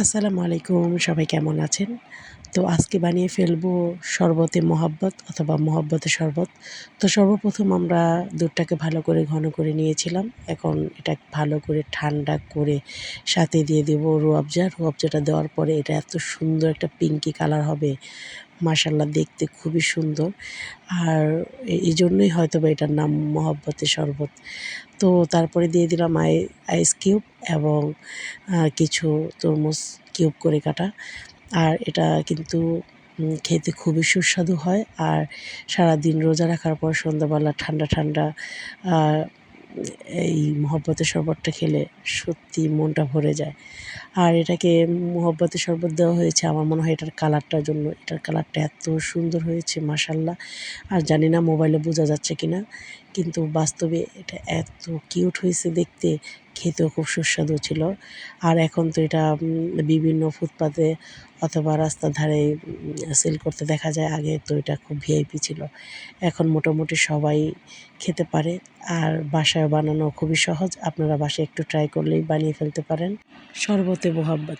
আসসালামু আলাইকুম, সবাই কেমন আছেন? তো আজকে বানিয়ে ফেলবো শরবতে মোহাব্বত অথবা মোহাব্বতের শরবত। তো সর্বপ্রথম আমরা দুধটাকে ভালো করে ঘন করে নিয়েছিলাম। এখন এটা ভালো করে ঠান্ডা করে সাথে দিয়ে দেবো রুয়াবজা। রুয়াবজাটা দেওয়ার পরে এটা এত সুন্দর একটা পিঙ্কি কালার হবে। মাশাআল্লাহ দেখতে খুবই সুন্দর। আর এজন্যই হয়তোবা এটার নাম মোহাব্বতের শরবত। তো তারপরে দিয়ে দিলাম আইস কিউব এবং কিছু তরমুজ কিউব করে কাটা। আর এটা কিন্তু খেতে খুবই সুস্বাদু হয়। আর সারাদিন রোজা রাখার পর সন্ধ্যাবেলা ঠান্ডা, ঠান্ডা আ এই মহব্বতের শরবতটা খেলে সত্যি মনটা ভরে যায়। আর এটাকে মহব্বতের শরবত দেওয়া হয়েছে আমার মনে হয় এটার কালারটার জন্য। এটার কালারটা এত সুন্দর হয়েছে মাশাআল্লাহ। আর জানি না মোবাইলে বোঝা যাচ্ছে কিনা। কিন্তু বাস্তবে এটা এত কিউট হয়েছে দেখতে, খেতেও খুব সুস্বাদু ছিল। আর এখন তো এটা বিভিন্ন ফুটপাতে অথবা রাস্তার ধারে সেল করতে দেখা যায়। আগে তো এটা খুব ভিআইপি ছিল। এখন মোটামুটি সবাই খেতে পারে। আর বাসায় বানানো খুবই সহজ। আপনারা বাসায় একটু ট্রাই করলেই বানিয়ে ফেলতে পারেন। শরবতে মোহাব্বত।